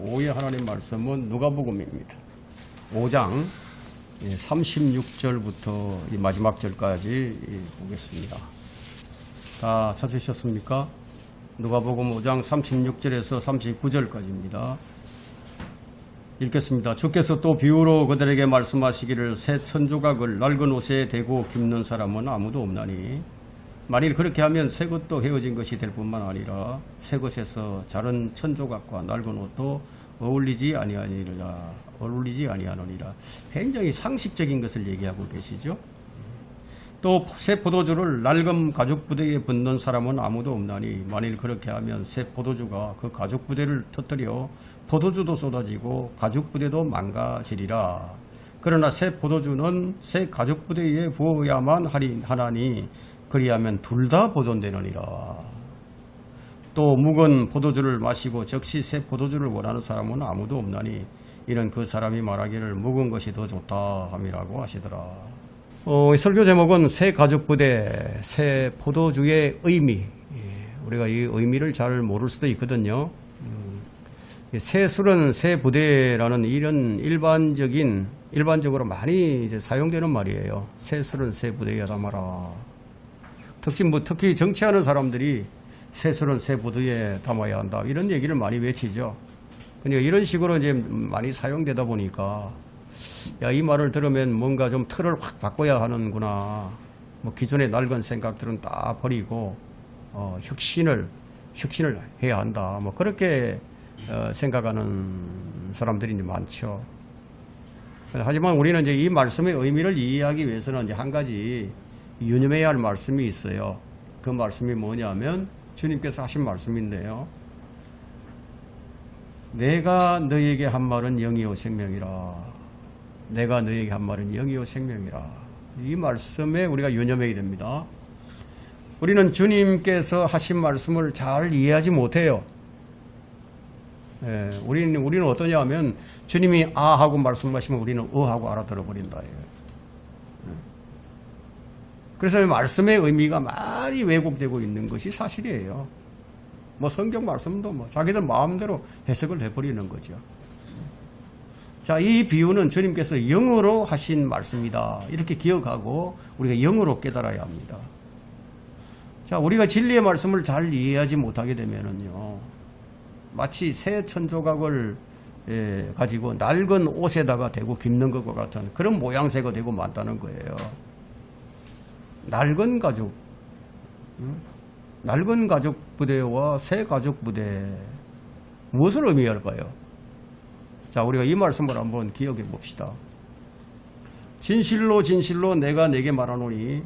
오후의 하나님 말씀은 누가복음입니다. 5장 36절부터 이 마지막 절까지 보겠습니다. 다 찾으셨습니까? 누가복음 5장 36절에서 39절까지입니다. 읽겠습니다. 주께서 또 비유로 그들에게 말씀하시기를 새 천조각을 낡은 옷에 대고 깁는 사람은 아무도 없나니 만일 그렇게 하면 새 것도 헤어진 것이 될 뿐만 아니라 새 것에서 자른 천조각과 낡은 옷도 어울리지 아니하느니라. 굉장히 상식적인 것을 얘기하고 계시죠. 또 새 포도주를 낡은 가죽 부대에 붓는 사람은 아무도 없나니 만일 그렇게 하면 새 포도주가 그 가죽 부대를 터뜨려 포도주도 쏟아지고 가죽 부대도 망가지리라. 그러나 새 포도주는 새 가죽 부대에 부어야만 하나니 그리하면 둘 다 보존되느니라. 또 묵은 포도주를 마시고 즉시 새 포도주를 원하는 사람은 아무도 없나니 이는 그 사람이 말하기를 묵은 것이 더 좋다 함이라고 하시더라. 설교 제목은 새 가죽 부대, 새 포도주의 의미. 우리가 이 의미를 잘 모를 수도 있거든요. 새 술은 새 부대라는 이런 일반적으로 많이 이제 사용되는 말이에요. 새 술은 새 부대에 담아라. 특히 정치하는 사람들이 새 술은 새 부대에 담아야 한다. 이런 얘기를 많이 외치죠. 그러니까 이런 식으로 이제 많이 사용되다 보니까 야, 이 말을 들으면 뭔가 좀 틀을 확 바꿔야 하는구나. 뭐 기존의 낡은 생각들은 다 버리고 혁신을 해야 한다. 뭐 그렇게 생각하는 사람들이 많죠. 하지만 우리는 이제 이 말씀의 의미를 이해하기 위해서는 이제 한 가지 유념해야 할 말씀이 있어요. 그 말씀이 뭐냐면 주님께서 하신 말씀인데요. 내가 너에게 한 말은 영이요 생명이라. 내가 너에게 한 말은 영이요 생명이라. 이 말씀에 우리가 유념해야 됩니다. 우리는 주님께서 하신 말씀을 잘 이해하지 못해요. 우리는 어떠냐 하면 주님이 아 하고 말씀하시면 우리는 하고 알아들어 버린다. 그래서 말씀의 의미가 많이 왜곡되고 있는 것이 사실이에요. 뭐 성경 말씀도 뭐 자기들 마음대로 해석을 해버리는 거죠. 자, 이 비유는 주님께서 영으로 하신 말씀이다. 이렇게 기억하고 우리가 영으로 깨달아야 합니다. 자, 우리가 진리의 말씀을 잘 이해하지 못하게 되면은요, 마치 새 천조각을 가지고 낡은 옷에다가 대고 깁는 것과 같은 그런 모양새가 되고 만다는 거예요. 낡은 가죽 부대와 새 가죽 부대, 무엇을 의미할까요? 자, 우리가 이 말씀을 한번 기억해 봅시다. 진실로 진실로 내가 내게 말하노니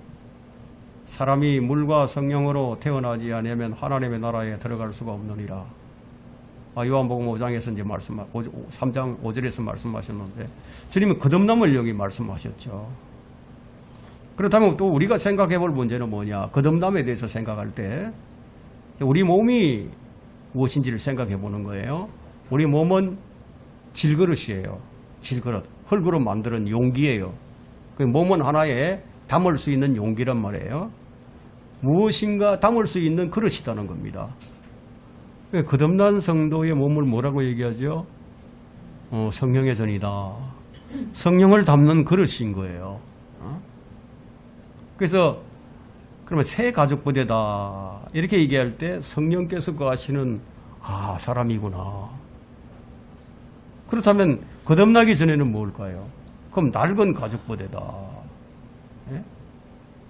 사람이 물과 성령으로 태어나지 않으면 하나님의 나라에 들어갈 수가 없느니라. 요한복음 5장에서 이제 3장 5절에서 말씀하셨는데 주님은 거듭남을 여기 말씀하셨죠. 그렇다면 또 우리가 생각해 볼 문제는 뭐냐? 거듭남에 대해서 생각할 때 우리 몸이 무엇인지를 생각해 보는 거예요. 우리 몸은 질그릇이에요. 질그릇. 흙으로 만드는 용기예요. 그 몸은 하나에 담을 수 있는 용기란 말이에요. 무엇인가 담을 수 있는 그릇이라는 겁니다. 거듭난 성도의 몸을 뭐라고 얘기하죠? 성령의 전이다. 성령을 담는 그릇인 거예요. 그래서 그러면 새 가죽 부대다 이렇게 얘기할 때 성령께서 거하시는 사람이구나. 그렇다면 거듭나기 전에는 뭘까요? 그럼 낡은 가죽 부대다. 예?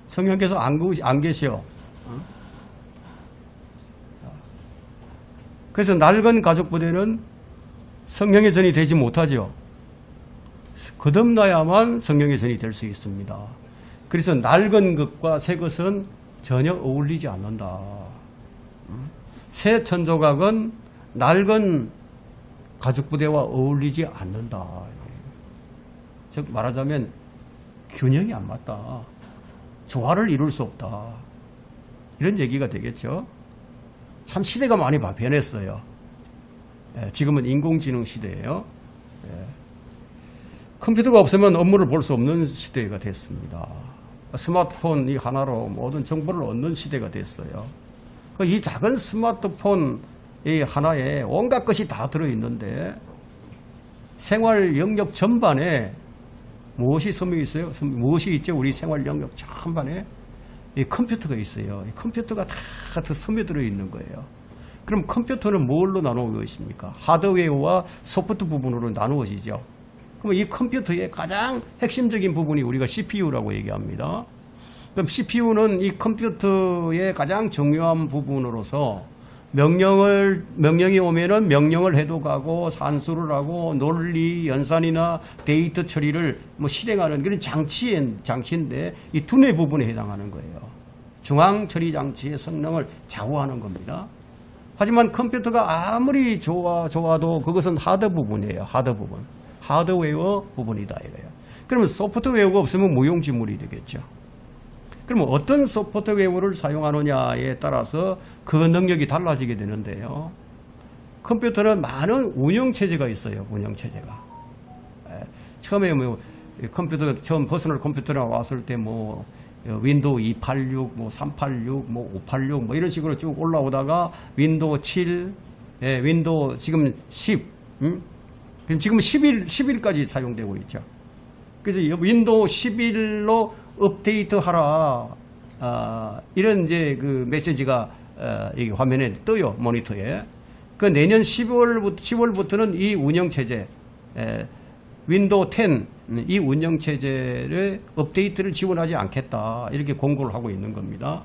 성령께서 안 계셔. 그래서 낡은 가죽 부대는 성령의 전이 되지 못하죠. 거듭나야만 성령의 전이 될 수 있습니다. 그래서 낡은 것과 새 것은 전혀 어울리지 않는다. 새 천조각은 낡은 가죽 부대와 어울리지 않는다. 즉 말하자면 균형이 안 맞다. 조화를 이룰 수 없다. 이런 얘기가 되겠죠. 참 시대가 많이 변했어요. 지금은 인공지능 시대예요. 컴퓨터가 없으면 업무를 볼 수 없는 시대가 됐습니다. 스마트폰 이 하나로 모든 정보를 얻는 시대가 됐어요. 이 작은 스마트폰 이 하나에 온갖 것이 다 들어있는데 생활 영역 전반에 무엇이 섬유 있어요? 무엇이 있죠? 우리 생활 영역 전반에 이 컴퓨터가 있어요. 이 컴퓨터가 다 섬유 들어있는 거예요. 그럼 컴퓨터는 뭘로 나누고 있습니까? 하드웨어와 소프트 부분으로 나누어지죠. 그럼 이 컴퓨터의 가장 핵심적인 부분이 우리가 CPU라고 얘기합니다. 그럼 CPU는 이 컴퓨터의 가장 중요한 부분으로서 명령이 오면은 명령을 해독하고 산수를 하고 논리, 연산이나 데이터 처리를 실행하는 그런 장치인데 이 두뇌 부분에 해당하는 거예요. 중앙 처리 장치의 성능을 좌우하는 겁니다. 하지만 컴퓨터가 아무리 좋아도 그것은 하드 부분이에요. 하드 부분. 하드웨어 부분이다 이거예요. 그러면 소프트웨어가 없으면 무용지물이 되겠죠. 그러면 어떤 소프트웨어를 사용하느냐에 따라서 그 능력이 달라지게 되는데요. 컴퓨터는 많은 운영체제가 있어요. 운영체제가. 처음에 컴퓨터 처음 퍼스널 컴퓨터가 왔을 때 윈도우 286, 386, 586 이런 식으로 쭉 올라오다가 윈도우 7, 윈도우 지금 10, 지금 11까지 사용되고 있죠. 그래서 윈도우 11로 업데이트 하라. 이런 이제 그 메시지가 이 화면에 떠요. 모니터에. 그 내년 10월부터는 이 운영체제, 윈도우 10, 이 운영체제의 업데이트를 지원하지 않겠다. 이렇게 공고를 하고 있는 겁니다.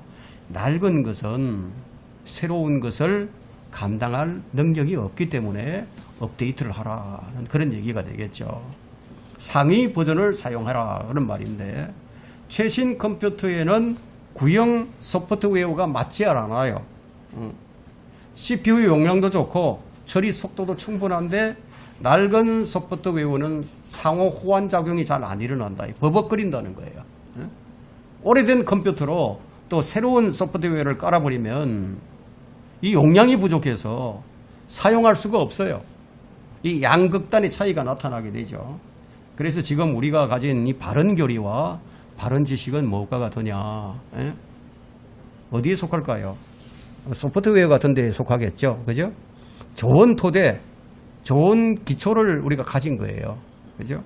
낡은 것은 새로운 것을 감당할 능력이 없기 때문에 업데이트를 하라는 그런 얘기가 되겠죠. 상위 버전을 사용하라 그런 말인데 최신 컴퓨터에는 구형 소프트웨어가 맞지 않아요. CPU 용량도 좋고 처리 속도도 충분한데 낡은 소프트웨어는 상호 호환 작용이 잘 안 일어난다. 버벅거린다는 거예요. 오래된 컴퓨터로 또 새로운 소프트웨어를 깔아버리면 이 용량이 부족해서 사용할 수가 없어요. 이 양극단의 차이가 나타나게 되죠. 그래서 지금 우리가 가진 이 바른 교리와 바른 지식은 뭐가 같으냐? 어디에 속할까요? 소프트웨어 같은 데에 속하겠죠. 그죠? 좋은 토대, 좋은 기초를 우리가 가진 거예요. 그죠?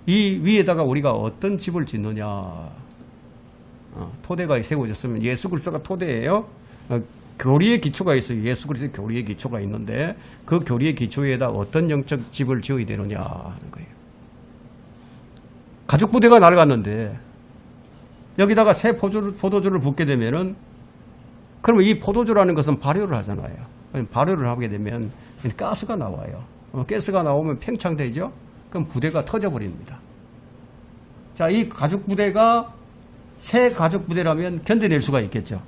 이 위에다가 우리가 어떤 집을 짓느냐? 토대가 세워졌으면 예수 그리스도가 토대예요. 교리의 기초가 있어요. 예수 그리스도의 교리의 기초가 있는데 그 교리의 기초에다 어떤 영적 집을 지어야 되느냐 하는 거예요. 가죽 부대가 낡았는데 여기다가 새 포도주를 붓게 되면은 그러면 이 포도주라는 것은 발효를 하잖아요. 발효를 하게 되면 가스가 나와요. 가스가 나오면 팽창되죠. 그럼 부대가 터져버립니다. 자, 이 가죽 부대가 새 가죽 부대라면 견뎌낼 수가 있겠죠.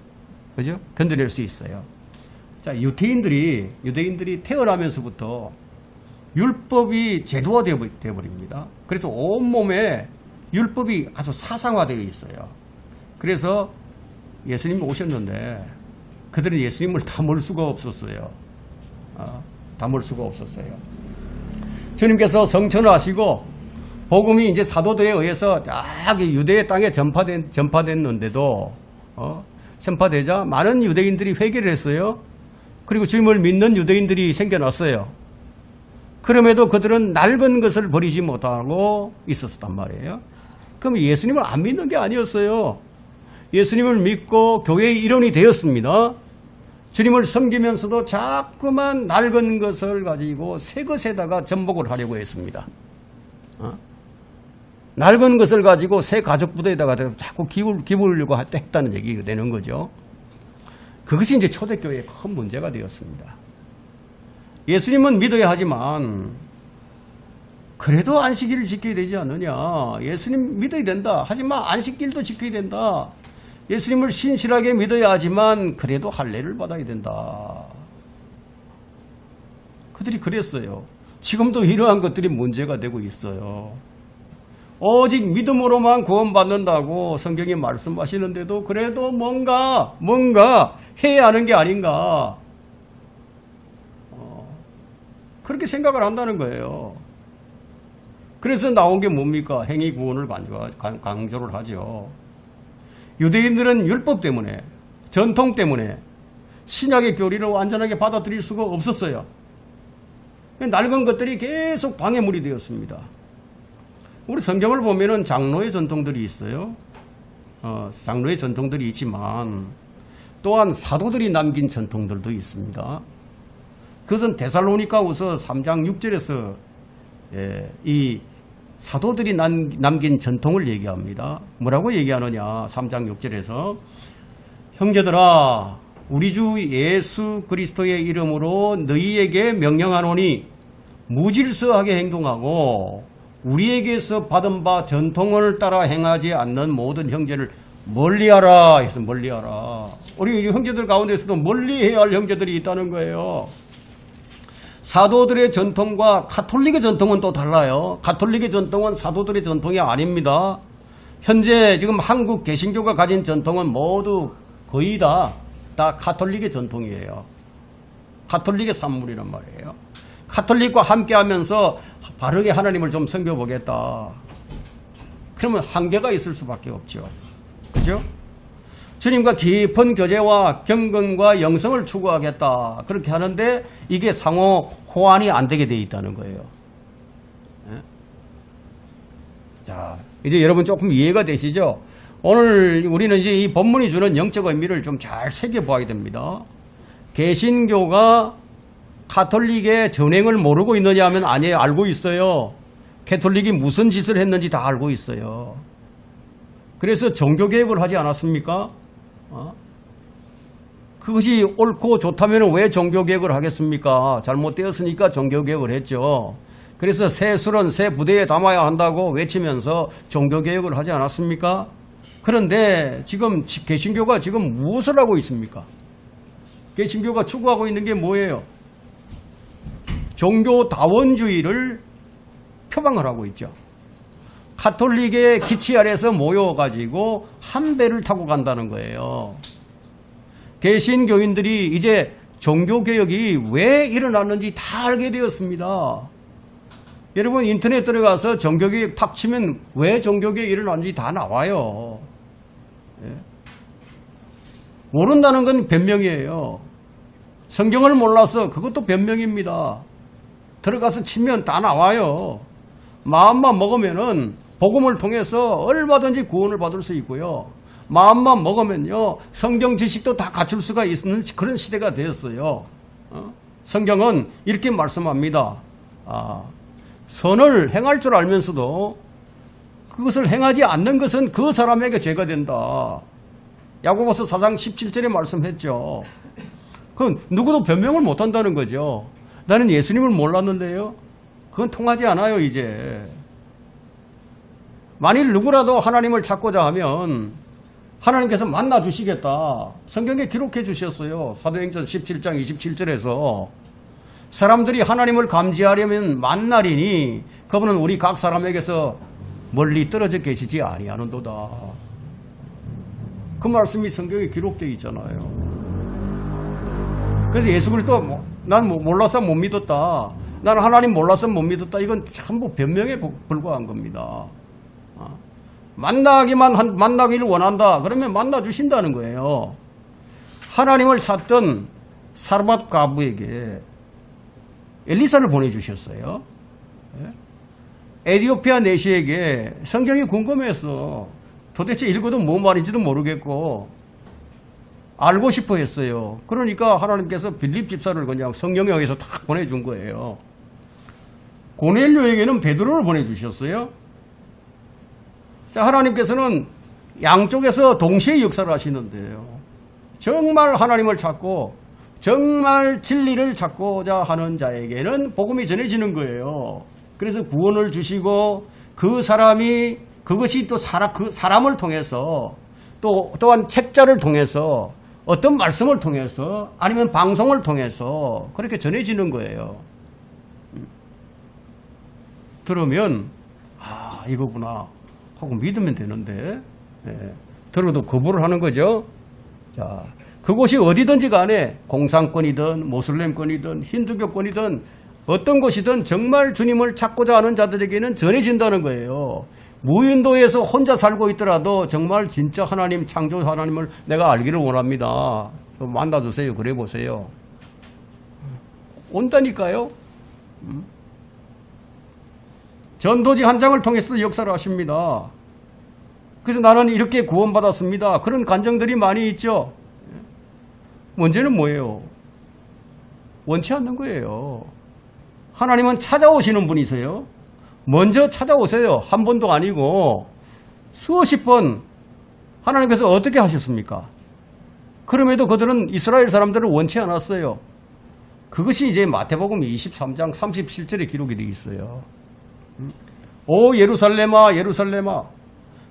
그죠? 견뎌낼 수 있어요. 자, 유대인들이 태어나면서부터 율법이 제도화되어 버립니다. 그래서 온몸에 율법이 아주 사상화되어 있어요. 그래서 예수님이 오셨는데 그들은 예수님을 담을 수가 없었어요. 담을 수가 없었어요. 주님께서 성천을 하시고 복음이 이제 사도들에 의해서 딱 유대 땅에 전파됐는데도 전파되자 많은 유대인들이 회개를 했어요. 그리고 주님을 믿는 유대인들이 생겨났어요. 그럼에도 그들은 낡은 것을 버리지 못하고 있었단 말이에요. 그럼 예수님을 안 믿는 게 아니었어요. 예수님을 믿고 교회의 일원이 되었습니다. 주님을 섬기면서도 자꾸만 낡은 것을 가지고 새 것에다가 전복을 하려고 했습니다. 낡은 것을 가지고 새 가죽 부대에다가 자꾸 기울려고 했다는 얘기가 되는 거죠. 그것이 이제 초대교회의 큰 문제가 되었습니다. 예수님은 믿어야 하지만 그래도 안식일을 지켜야 되지 않느냐. 예수님 믿어야 된다. 하지만 안식일도 지켜야 된다. 예수님을 신실하게 믿어야 하지만 그래도 할례를 받아야 된다. 그들이 그랬어요. 지금도 이러한 것들이 문제가 되고 있어요. 오직 믿음으로만 구원받는다고 성경이 말씀하시는데도 그래도 뭔가 해야 하는 게 아닌가. 그렇게 생각을 한다는 거예요. 그래서 나온 게 뭡니까? 행위 구원을 강조를 하죠. 유대인들은 율법 때문에, 전통 때문에, 신약의 교리를 완전하게 받아들일 수가 없었어요. 낡은 것들이 계속 방해물이 되었습니다. 우리 성경을 보면은 장로의 전통들이 있어요. 장로의 전통들이 있지만 또한 사도들이 남긴 전통들도 있습니다. 그것은 데살로니가후서 3장 6절에서 이 사도들이 남긴 전통을 얘기합니다. 뭐라고 얘기하느냐? 3장 6절에서 형제들아 우리 주 예수 그리스도의 이름으로 너희에게 명령하노니 무질서하게 행동하고 우리에게서 받은 바 전통을 따라 행하지 않는 모든 형제를 멀리하라 해서 멀리하라. 우리 형제들 가운데서도 멀리해야 할 형제들이 있다는 거예요. 사도들의 전통과 가톨릭의 전통은 또 달라요. 가톨릭의 전통은 사도들의 전통이 아닙니다. 현재 지금 한국 개신교가 가진 전통은 모두 거의 다 가톨릭의 전통이에요. 가톨릭의 산물이란 말이에요. 가톨릭과 함께 하면서 바르게 하나님을 좀 섬겨보겠다. 그러면 한계가 있을 수밖에 없죠. 그죠? 주님과 깊은 교제와 경건과 영성을 추구하겠다. 그렇게 하는데 이게 상호 호환이 안 되게 돼 있다는 거예요. 자, 이제 여러분 조금 이해가 되시죠? 오늘 우리는 이제 이 본문이 주는 영적 의미를 좀 잘 새겨봐야 됩니다. 개신교가 가톨릭의 전행을 모르고 있느냐 하면 아니에요. 알고 있어요. 가톨릭이 무슨 짓을 했는지 다 알고 있어요. 그래서 종교개혁을 하지 않았습니까? 그것이 옳고 좋다면 왜 종교개혁을 하겠습니까? 잘못되었으니까 종교개혁을 했죠. 그래서 새 술은 새 부대에 담아야 한다고 외치면서 종교개혁을 하지 않았습니까? 그런데 지금 개신교가 지금 무엇을 하고 있습니까? 개신교가 추구하고 있는 게 뭐예요? 종교다원주의를 표방을 하고 있죠. 가톨릭의 기치 아래서 모여가지고 한 배를 타고 간다는 거예요. 개신교인들이 이제 종교개혁이 왜 일어났는지 다 알게 되었습니다. 여러분 인터넷 들어가서 종교개혁 탁 치면 왜 종교개혁이 일어났는지 다 나와요. 모른다는 건 변명이에요. 성경을 몰라서 그것도 변명입니다. 들어가서 치면 다 나와요. 마음만 먹으면은 복음을 통해서 얼마든지 구원을 받을 수 있고요. 마음만 먹으면요 성경 지식도 다 갖출 수가 있는 그런 시대가 되었어요. 성경은 이렇게 말씀합니다. 선을 행할 줄 알면서도 그것을 행하지 않는 것은 그 사람에게 죄가 된다. 야고보서 4장 17절에 말씀했죠. 그건 누구도 변명을 못한다는 거죠. 나는 예수님을 몰랐는데요. 그건 통하지 않아요. 이제 만일 누구라도 하나님을 찾고자 하면 하나님께서 만나 주시겠다. 성경에 기록해 주셨어요. 사도행전 17장 27절에서 사람들이 하나님을 감지하려면 만나리니 그분은 우리 각 사람에게서 멀리 떨어져 계시지 아니하는도다. 그 말씀이 성경에 기록되어 있잖아요. 그래서 예수 그리스도 난 몰라서 못 믿었다. 나는 하나님 몰라서 못 믿었다. 이건 전부 변명에 불과한 겁니다. 만나기를 원한다. 그러면 만나 주신다는 거예요. 하나님을 찾던 사르밧 과부에게 엘리사를 보내주셨어요. 에디오피아 내시에게 성경이 궁금해서 도대체 읽어도 뭔 말인지도 모르겠고 알고 싶어 했어요. 그러니까 하나님께서 빌립 집사를 그냥 성령에 의해서 탁 보내준 거예요. 고넬료에게는 베드로를 보내주셨어요. 자, 하나님께서는 양쪽에서 동시에 역사를 하시는데요. 정말 하나님을 찾고 정말 진리를 찾고자 하는 자에게는 복음이 전해지는 거예요. 그래서 구원을 주시고 그 사람이 그것이 또 그 사람을 통해서 또한 책자를 통해서 어떤 말씀을 통해서 아니면 방송을 통해서 그렇게 전해지는 거예요. 들으면 이거구나 하고 믿으면 되는데 들어도 거부를 하는 거죠. 자, 그곳이 어디든지 간에 공산권이든 모슬렘권이든 힌두교권이든 어떤 곳이든 정말 주님을 찾고자 하는 자들에게는 전해진다는 거예요. 무인도에서 혼자 살고 있더라도 정말 진짜 하나님, 창조 하나님을 내가 알기를 원합니다. 만나주세요. 그래 보세요. 온다니까요. 전도지 한 장을 통해서 역사를 하십니다. 그래서 나는 이렇게 구원받았습니다. 그런 간증들이 많이 있죠. 문제는 뭐예요? 원치 않는 거예요. 하나님은 찾아오시는 분이세요. 먼저 찾아오세요. 한 번도 아니고 수십 번 하나님께서 어떻게 하셨습니까? 그럼에도 그들은 이스라엘 사람들을 원치 않았어요. 그것이 이제 마태복음 23장 37절에 기록이 되어 있어요. 오 예루살렘아 예루살렘아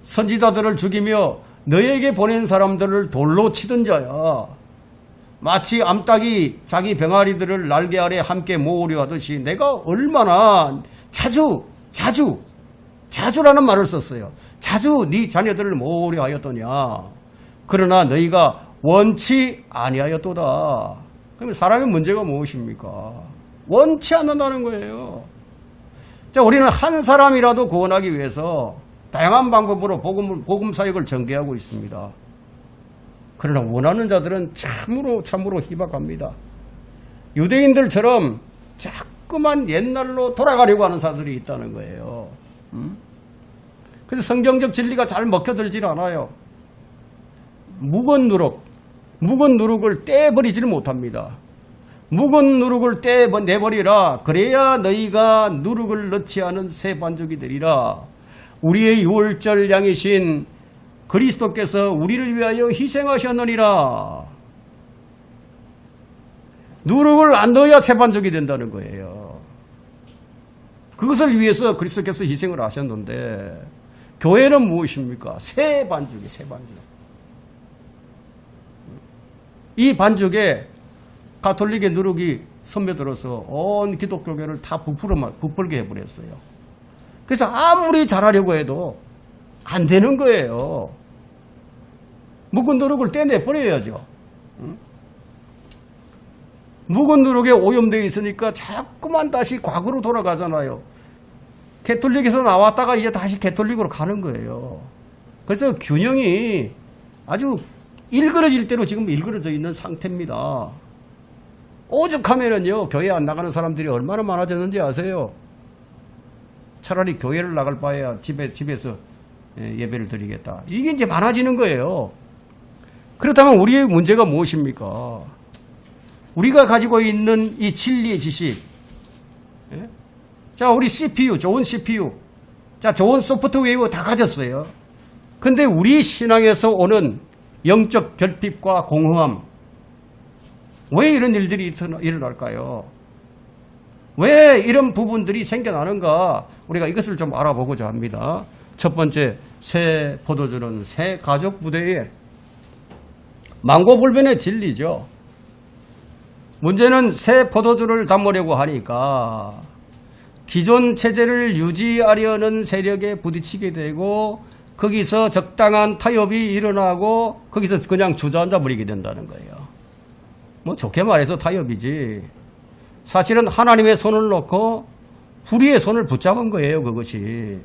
선지자들을 죽이며 너에게 보낸 사람들을 돌로 치던 자야. 마치 암탉이 자기 병아리들을 날개 아래 함께 모으려 하듯이 내가 얼마나 자주라는 말을 썼어요. 자주 네 자녀들을 모으려 하였더냐. 그러나 너희가 원치 아니하였도다. 그러면 사람의 문제가 무엇입니까? 원치 않는다는 거예요. 자, 우리는 한 사람이라도 구원하기 위해서 다양한 방법으로 복음 사역을 전개하고 있습니다. 그러나 원하는 자들은 참으로 희박합니다. 유대인들처럼 자꾸만 옛날로 돌아가려고 하는 사람들이 있다는 거예요. 그래서 성경적 진리가 잘 먹혀들질 않아요. 묵은 누룩을 떼버리지를 못합니다. 묵은 누룩을 떼내버리라. 그래야 너희가 누룩을 넣지 않은 새 반죽이 되리라. 우리의 유월절 양이신 그리스도께서 우리를 위하여 희생하셨느니라. 누룩을 안 넣어야 새 반죽이 된다는 거예요. 그것을 위해서 그리스도께서 희생을 하셨는데 교회는 무엇입니까? 새 반죽이 새 반죽. 이 반죽에 가톨릭의 누룩이 선며들어서 온 기독교계를 다 부풀게 해버렸어요. 그래서 아무리 잘하려고 해도 안 되는 거예요. 묵은 누룩을 떼내버려야죠. 묵은 누룩에 오염되어 있으니까 자꾸만 다시 과거로 돌아가잖아요. 개톨릭에서 나왔다가 이제 다시 개톨릭으로 가는 거예요. 그래서 균형이 아주 일그러질 대로 지금 일그러져 있는 상태입니다. 오죽하면은요, 교회 안 나가는 사람들이 얼마나 많아졌는지 아세요? 차라리 교회를 나갈 바에야 집에서 예배를 드리겠다. 이게 이제 많아지는 거예요. 그렇다면 우리의 문제가 무엇입니까? 우리가 가지고 있는 이 진리의 지식. 자, 우리 CPU, 좋은 CPU. 자, 좋은 소프트웨어 다 가졌어요. 근데 우리 신앙에서 오는 영적 결핍과 공허함. 왜 이런 일들이 일어날까요? 왜 이런 부분들이 생겨나는가? 우리가 이것을 좀 알아보고자 합니다. 첫 번째, 새 포도주는 새 가족 부대의 망고불변의 진리죠. 문제는 새 포도주를 담으려고 하니까 기존 체제를 유지하려는 세력에 부딪히게 되고 거기서 적당한 타협이 일어나고 거기서 그냥 주저앉아 버리게 된다는 거예요. 뭐 좋게 말해서 타협이지. 사실은 하나님의 손을 놓고 불의의 손을 붙잡은 거예요. 그것이.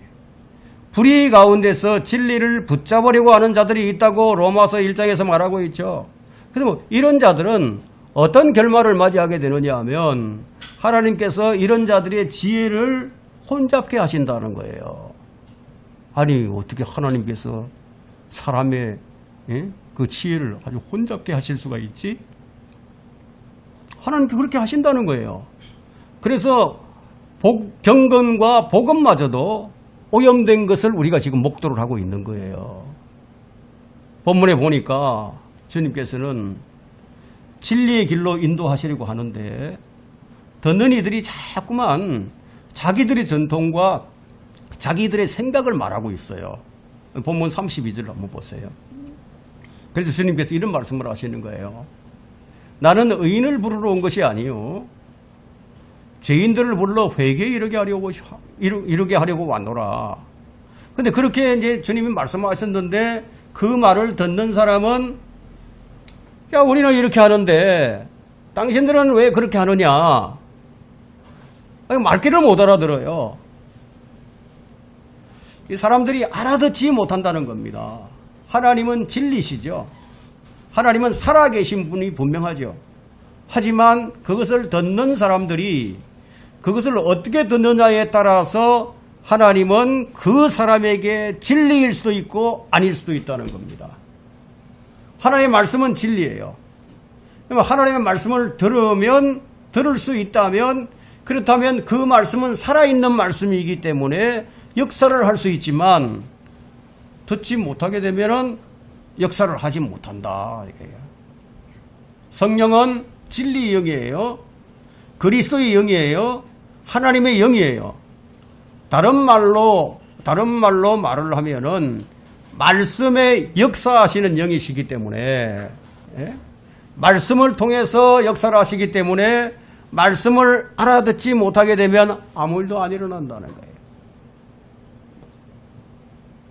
불의 가운데서 진리를 붙잡으려고 하는 자들이 있다고 로마서 1장에서 말하고 있죠. 그래서 뭐 이런 자들은 어떤 결말을 맞이하게 되느냐 하면 하나님께서 이런 자들의 지혜를 혼잡게 하신다는 거예요. 아니 어떻게 하나님께서 사람의 그 지혜를 아주 혼잡게 하실 수가 있지? 하나님께 그렇게 하신다는 거예요. 그래서 경건과 복음마저도 오염된 것을 우리가 지금 목도를 하고 있는 거예요. 본문에 보니까 주님께서는 진리의 길로 인도하시려고 하는데 듣는 이들이 자꾸만 자기들의 전통과 자기들의 생각을 말하고 있어요. 본문 32절 한번 보세요. 그래서 주님께서 이런 말씀을 하시는 거예요. 나는 의인을 부르러 온 것이 아니요 죄인들을 불러 회개에 이르게 하려고 왔노라. 근데 그렇게 이제 주님이 말씀하셨는데 그 말을 듣는 사람은 야, 우리는 이렇게 하는데 당신들은 왜 그렇게 하느냐? 말귀를 못 알아들어요. 이 사람들이 알아듣지 못한다는 겁니다. 하나님은 진리시죠. 하나님은 살아계신 분이 분명하죠. 하지만 그것을 듣는 사람들이 그것을 어떻게 듣느냐에 따라서 하나님은 그 사람에게 진리일 수도 있고 아닐 수도 있다는 겁니다. 하나님의 말씀은 진리예요. 하나님의 말씀을 들으면 들을 수 있다면 그렇다면 그 말씀은 살아있는 말씀이기 때문에 역사를 할 수 있지만 듣지 못하게 되면 역사를 하지 못한다. 성령은 진리의 영이에요. 그리스도의 영이에요. 하나님의 영이에요. 다른 말로 말을 하면은 말씀에 역사하시는 영이시기 때문에 말씀을 통해서 역사를 하시기 때문에 말씀을 알아듣지 못하게 되면 아무 일도 안 일어난다는 거예요.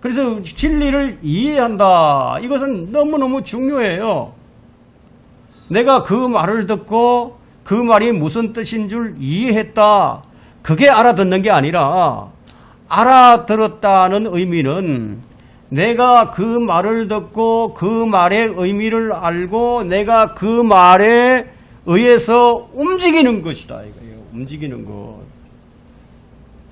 그래서 진리를 이해한다. 이것은 너무너무 중요해요. 내가 그 말을 듣고 그 말이 무슨 뜻인 줄 이해했다. 그게 알아듣는 게 아니라 알아들었다는 의미는 내가 그 말을 듣고 그 말의 의미를 알고 내가 그 말에 의해서 움직이는 것이다. 이거예요. 움직이는 것.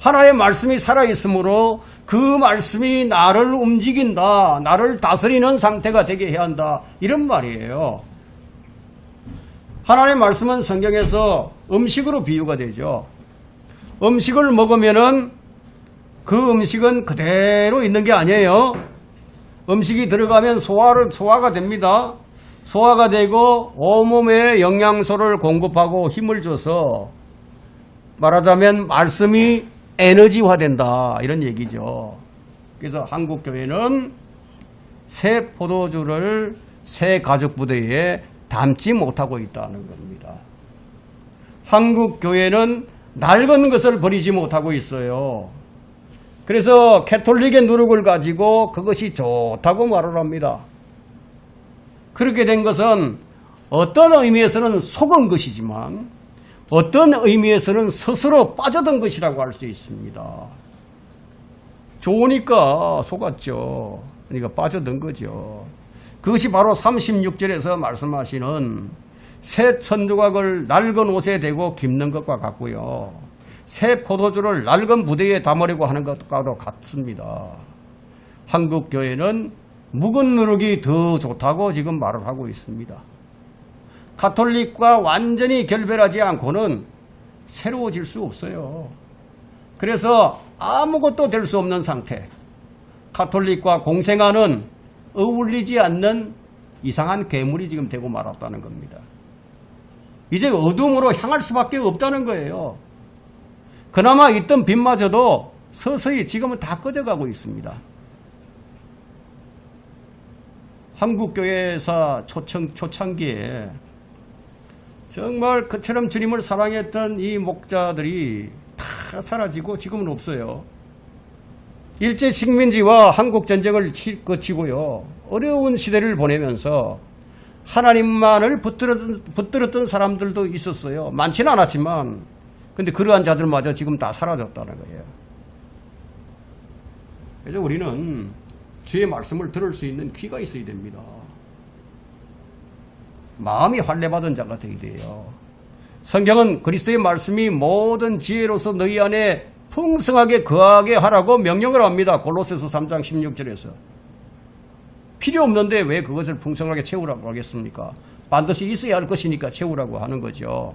하나의 말씀이 살아있으므로 그 말씀이 나를 움직인다. 나를 다스리는 상태가 되게 해야 한다. 이런 말이에요. 하나님의 말씀은 성경에서 음식으로 비유가 되죠. 음식을 먹으면은 그 음식은 그대로 있는 게 아니에요. 음식이 들어가면 소화가 됩니다. 소화가 되고 온몸에 영양소를 공급하고 힘을 줘서 말하자면 말씀이 에너지화된다. 이런 얘기죠. 그래서 한국교회는 새 포도주를 새 가죽부대에 담지 못하고 있다는 겁니다. 한국교회는 낡은 것을 버리지 못하고 있어요. 그래서 캐톨릭의 누룩을 가지고 그것이 좋다고 말을 합니다. 그렇게 된 것은 어떤 의미에서는 속은 것이지만 어떤 의미에서는 스스로 빠져든 것이라고 할 수 있습니다. 좋으니까 속았죠. 그러니까 빠져든 거죠. 그것이 바로 36절에서 말씀하시는 새 천조각을 낡은 옷에 대고 깁는 것과 같고요. 새 포도주를 낡은 부대에 담으려고 하는 것과도 같습니다. 한국 교회는 묵은 누룩이 더 좋다고 지금 말을 하고 있습니다. 가톨릭과 완전히 결별하지 않고는 새로워질 수 없어요. 그래서 아무것도 될 수 없는 상태. 가톨릭과 공생하는 어울리지 않는 이상한 괴물이 지금 되고 말았다는 겁니다. 이제 어둠으로 향할 수밖에 없다는 거예요. 그나마 있던 빛마저도 서서히 지금은 다 꺼져가고 있습니다. 한국교회사 초창기에 정말 그처럼 주님을 사랑했던 이 목자들이 다 사라지고 지금은 없어요. 일제 식민지와 한국전쟁을 거치고요. 어려운 시대를 보내면서 하나님만을 붙들었던 사람들도 있었어요. 많지는 않았지만 근데 그러한 자들마저 지금 다 사라졌다는 거예요. 그래서 우리는 주의 말씀을 들을 수 있는 귀가 있어야 됩니다. 마음이 할례받은 자가 되어야 돼요. 성경은 그리스도의 말씀이 모든 지혜로서 너희 안에 풍성하게 거하게 하라고 명령을 합니다. 골로새서 3장 16절에서. 필요 없는데 왜 그것을 풍성하게 채우라고 하겠습니까? 반드시 있어야 할 것이니까 채우라고 하는 거죠.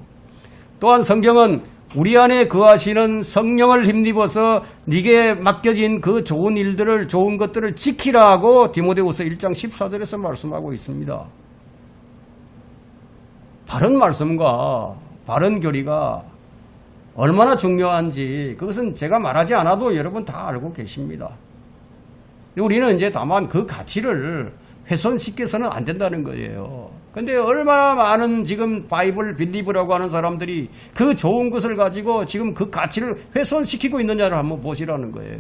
또한 성경은 우리 안에 거하시는 성령을 힘입어서 네게 맡겨진 그 좋은 일들을 좋은 것들을 지키라고 디모데후서 1장 14절에서 말씀하고 있습니다. 바른 말씀과 바른 교리가 얼마나 중요한지 그것은 제가 말하지 않아도 여러분 다 알고 계십니다. 우리는 이제 다만 그 가치를 훼손시켜서는 안 된다는 거예요. 근데 얼마나 많은 지금 바이블 빌리브라고 하는 사람들이 그 좋은 것을 가지고 지금 그 가치를 훼손시키고 있느냐를 한번 보시라는 거예요.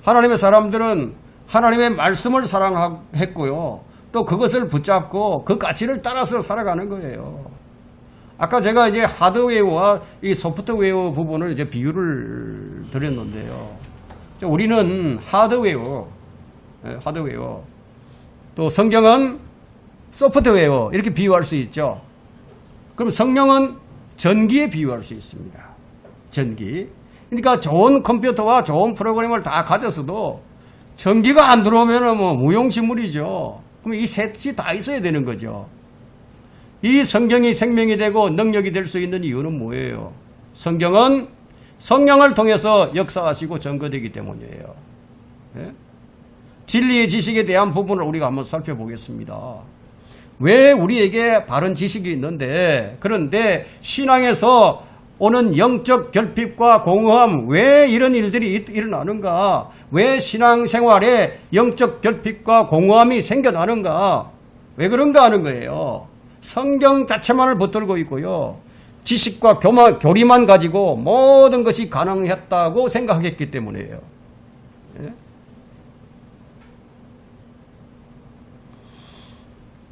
하나님의 사람들은 하나님의 말씀을 사랑했고요. 또 그것을 붙잡고 그 가치를 따라서 살아가는 거예요. 아까 제가 이제 하드웨어와 이 소프트웨어 부분을 이제 비유를 드렸는데요. 우리는 하드웨어, 하드웨어. 또 성경은 소프트웨어 이렇게 비유할 수 있죠. 그럼 성령은 전기에 비유할 수 있습니다. 전기. 그러니까 좋은 컴퓨터와 좋은 프로그램을 다 가졌어도 전기가 안 들어오면 뭐 무용지물이죠. 그럼 이 셋이 다 있어야 되는 거죠. 이 성경이 생명이 되고 능력이 될 수 있는 이유는 뭐예요? 성경은 성령을 통해서 역사하시고 증거되기 때문이에요. 예? 진리의 지식에 대한 부분을 우리가 한번 살펴보겠습니다. 왜 우리에게 바른 지식이 있는데, 그런데 신앙에서 오는 영적 결핍과 공허함, 왜 이런 일들이 일어나는가? 왜 신앙생활에 영적 결핍과 공허함이 생겨나는가? 왜 그런가 하는 거예요. 성경 자체만을 붙들고 있고요. 지식과 교리만 가지고 모든 것이 가능했다고 생각했기 때문이에요. 예?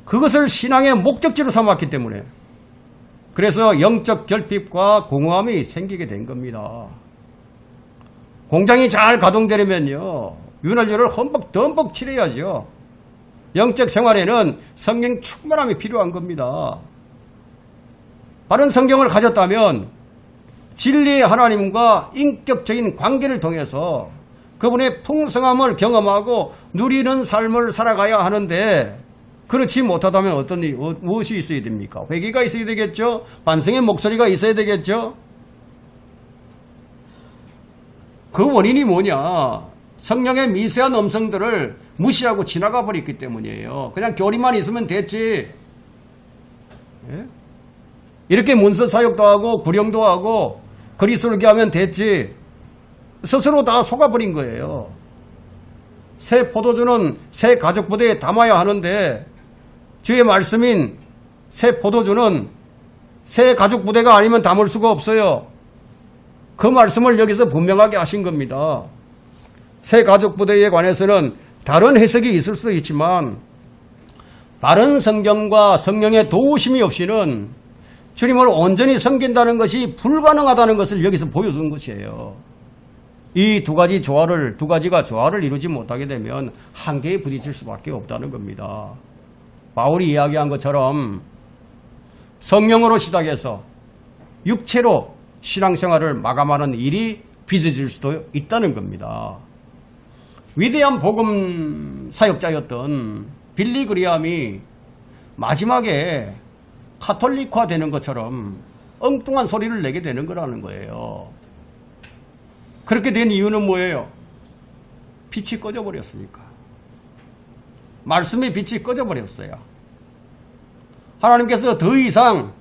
그것을 신앙의 목적지로 삼았기 때문에 그래서 영적 결핍과 공허함이 생기게 된 겁니다. 공장이 잘 가동되려면요, 윤활유를 흠뻑 칠해야죠. 영적 생활에는 성령 충만함이 필요한 겁니다. 바른 성경을 가졌다면 진리의 하나님과 인격적인 관계를 통해서 그분의 풍성함을 경험하고 누리는 삶을 살아가야 하는데, 그렇지 못하다면 어떤 일, 무엇이 있어야 됩니까? 회개가 있어야 되겠죠? 반성의 목소리가 있어야 되겠죠? 그 원인이 뭐냐? 성령의 미세한 음성들을 무시하고 지나가 버렸기 때문이에요. 그냥 교리만 있으면 됐지. 예? 이렇게 문서 사역도 하고 구령도 하고 그리스도를 하면 됐지. 스스로 다 속아버린 거예요. 새 포도주는 새 가죽 부대에 담아야 하는데 주의 말씀인 새 포도주는 새 가죽 부대가 아니면 담을 수가 없어요. 그 말씀을 여기서 분명하게 하신 겁니다. 새 가죽 부대에 관해서는 다른 해석이 있을 수도 있지만 바른 성경과 성령의 도우심이 없이는 주님을 온전히 섬긴다는 것이 불가능하다는 것을 여기서 보여주는 것이에요. 이 두 가지가 조화를 이루지 못하게 되면 한계에 부딪힐 수밖에 없다는 겁니다. 바울이 이야기한 것처럼 성령으로 시작해서 육체로 신앙생활을 마감하는 일이 빚어질 수도 있다는 겁니다. 위대한 복음 사역자였던 빌리 그리함이 마지막에 카톨릭화 되는 것처럼 엉뚱한 소리를 내게 되는 거라는 거예요. 그렇게 된 이유는 뭐예요? 빛이 꺼져버렸으니까. 말씀의 빛이 꺼져버렸어요. 하나님께서 더 이상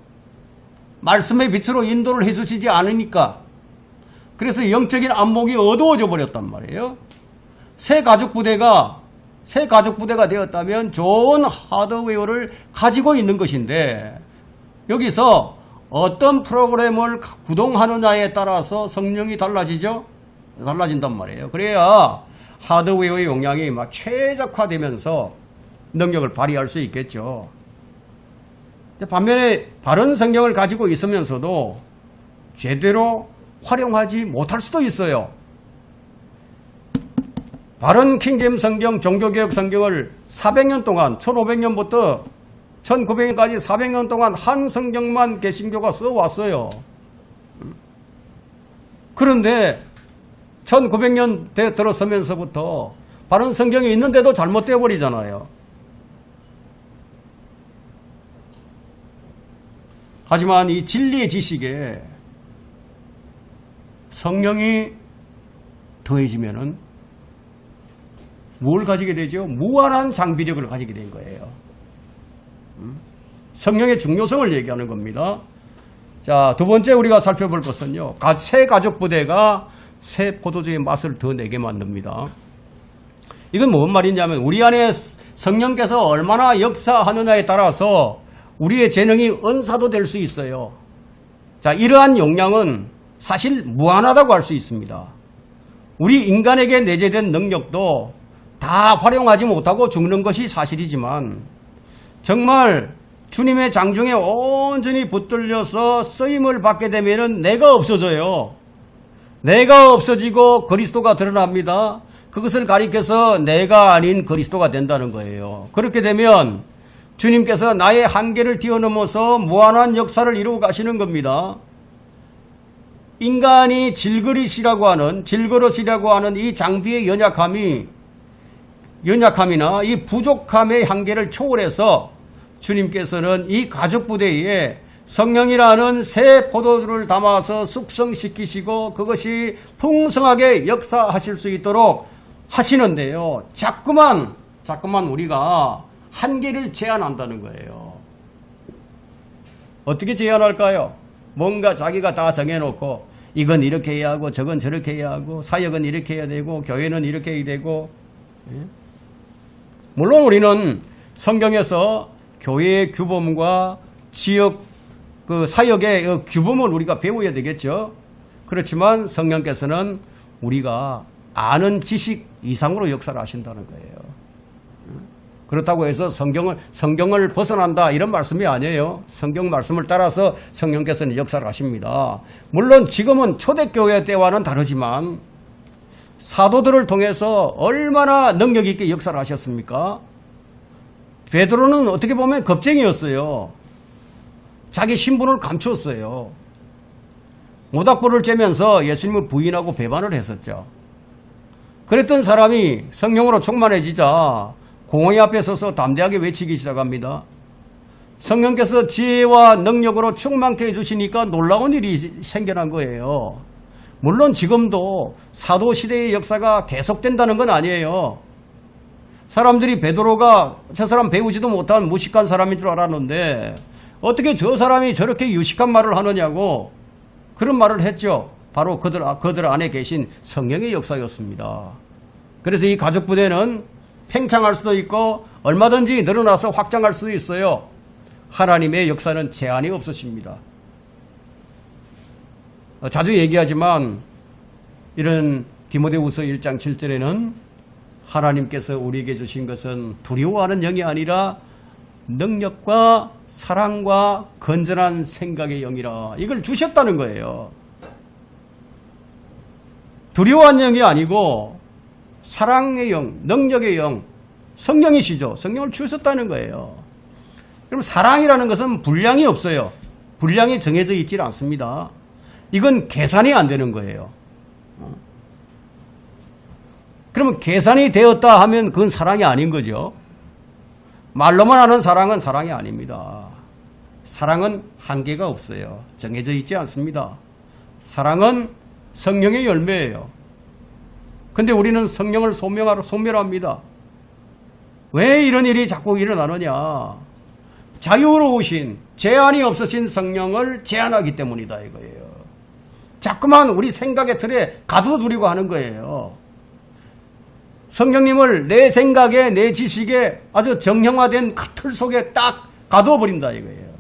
말씀의 빛으로 인도를 해주시지 않으니까, 그래서 영적인 안목이 어두워져 버렸단 말이에요. 새 가죽 부대가 되었다면 좋은 하드웨어를 가지고 있는 것인데, 여기서 어떤 프로그램을 구동하느냐에 따라서 성령이 달라진단 말이에요. 그래야 하드웨어의 용량이 막 최적화되면서 능력을 발휘할 수 있겠죠. 반면에 바른 성경을 가지고 있으면서도 제대로 활용하지 못할 수도 있어요. 바른 킹제임스 성경, 종교개혁 성경을 400년 동안, 1500년부터 1900년까지 400년 동안 한 성경만 개신교가 써왔어요. 그런데 1900년대 들어서면서부터 바른 성경이 있는데도 잘못되어 버리잖아요. 하지만 이 진리의 지식에 성령이 더해지면은 뭘 가지게 되죠? 무한한 장비력을 가지게 된 거예요. 성령의 중요성을 얘기하는 겁니다. 자, 두 번째 우리가 살펴볼 것은요, 새 가죽 부대가 새 포도주의 맛을 더 내게 만듭니다. 이건 뭔 말이냐면 우리 안에 성령께서 얼마나 역사하느냐에 따라서 우리의 재능이 은사도 될 수 있어요. 자, 이러한 용량은 사실 무한하다고 할 수 있습니다. 우리 인간에게 내재된 능력도 다 활용하지 못하고 죽는 것이 사실이지만, 정말 주님의 장중에 온전히 붙들려서 쓰임을 받게 되면은 내가 없어져요. 내가 없어지고 그리스도가 드러납니다. 그것을 가리켜서 내가 아닌 그리스도가 된다는 거예요. 그렇게 되면 주님께서 나의 한계를 뛰어넘어서 무한한 역사를 이루어 가시는 겁니다. 인간이 질그릇이라고 하는 이 장비의 연약함이나 이 부족함의 한계를 초월해서 주님께서는 이 가족부대에 성령이라는 새 포도주를 담아서 숙성시키시고 그것이 풍성하게 역사하실 수 있도록 하시는데요. 자꾸만 우리가 한계를 제한한다는 거예요. 어떻게 제한할까요? 뭔가 자기가 다 정해놓고 이건 이렇게 해야 하고 저건 저렇게 해야 하고 사역은 이렇게 해야 되고 교회는 이렇게 해야 되고. 물론 우리는 성경에서 교회의 규범과 지역 그 사역의 규범을 우리가 배워야 되겠죠. 그렇지만 성령께서는 우리가 아는 지식 이상으로 역사를 하신다는 거예요. 그렇다고 해서 성경을 벗어난다 이런 말씀이 아니에요. 성경 말씀을 따라서 성령께서는 역사를 하십니다. 물론 지금은 초대교회 때와는 다르지만 사도들을 통해서 얼마나 능력 있게 역사를 하셨습니까? 베드로는 어떻게 보면 겁쟁이였어요. 자기 신분을 감췄어요. 모닥불을 쬐면서 예수님을 부인하고 배반을 했었죠. 그랬던 사람이 성령으로 충만해지자 공의 앞에 서서 담대하게 외치기 시작합니다. 성령께서 지혜와 능력으로 충만케 해주시니까 놀라운 일이 생겨난 거예요. 물론 지금도 사도시대의 역사가 계속된다는 건 아니에요. 사람들이 베드로가 저 사람 배우지도 못한 무식한 사람인 줄 알았는데 어떻게 저 사람이 저렇게 유식한 말을 하느냐고 그런 말을 했죠. 바로 그들 안에 계신 성령의 역사였습니다. 그래서 이 가족부대는 팽창할 수도 있고 얼마든지 늘어나서 확장할 수도 있어요. 하나님의 역사는 제한이 없으십니다. 자주 얘기하지만 이런 디모데후서 1장 7절에는 하나님께서 우리에게 주신 것은 두려워하는 영이 아니라 능력과 사랑과 건전한 생각의 영이라 이걸 주셨다는 거예요. 두려워하는 영이 아니고 사랑의 영, 능력의 영, 성령이시죠. 성령을 주셨다는 거예요. 그럼 사랑이라는 것은 분량이 없어요. 분량이 정해져 있지 않습니다. 이건 계산이 안 되는 거예요. 그러면 계산이 되었다 하면 그건 사랑이 아닌 거죠. 말로만 하는 사랑은 사랑이 아닙니다. 사랑은 한계가 없어요. 정해져 있지 않습니다. 사랑은 성령의 열매예요. 근데 우리는 성령을 소멸합니다. 왜 이런 일이 자꾸 일어나느냐? 자유로우신, 제한이 없으신 성령을 제한하기 때문이다 이거예요. 자꾸만 우리 생각의 틀에 가둬두려고 하는 거예요. 성령님을 내 생각에, 내 지식에 아주 정형화된 틀 속에 딱 가둬버린다 이거예요.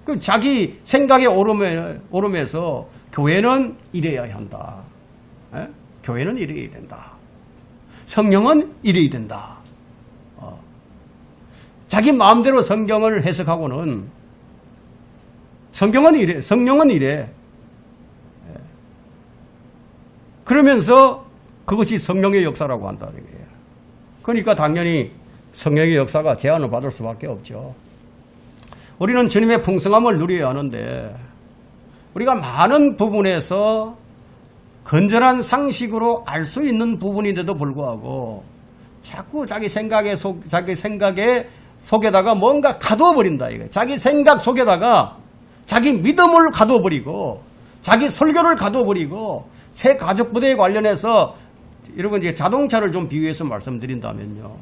그럼 자기 생각에 오름에서 교회는 이래야 한다. 에? 교회는 이래야 된다. 성령은 이래야 된다. 자기 마음대로 성경을 해석하고는 성경은 이래, 성령은 이래. 그러면서 그것이 성령의 역사라고 한다는 거예요. 그러니까 당연히 성령의 역사가 제한을 받을 수밖에 없죠. 우리는 주님의 풍성함을 누려야 하는데 우리가 많은 부분에서 건전한 상식으로 알 수 있는 부분인데도 불구하고 자꾸 자기 생각의 속에다가 뭔가 가둬버린다 이거예요. 자기 생각 속에다가 자기 믿음을 가둬버리고 자기 설교를 가둬버리고 새 가족부대에 관련해서 여러분 이제 자동차를 좀 비유해서 말씀드린다면요.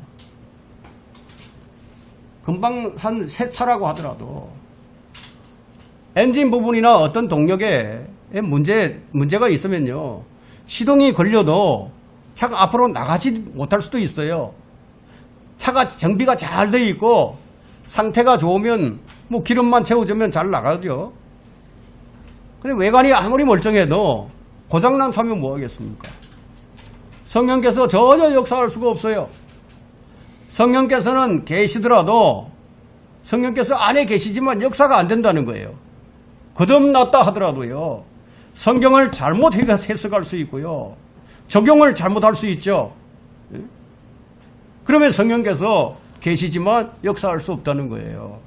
금방 산 새 차라고 하더라도 엔진 부분이나 어떤 동력에 문제가 있으면요. 시동이 걸려도 차가 앞으로 나가지 못할 수도 있어요. 차가 정비가 잘 돼 있고 상태가 좋으면 뭐 기름만 채워주면 잘 나가죠. 근데 외관이 아무리 멀쩡해도 고장난 차면 뭐 하겠습니까? 성령께서 전혀 역사할 수가 없어요. 성령께서는 계시더라도 성령께서 안에 계시지만 역사가 안 된다는 거예요. 거듭났다 하더라도요. 성경을 잘못 해석할 수 있고요. 적용을 잘못할 수 있죠. 그러면 성령께서 계시지만 역사할 수 없다는 거예요.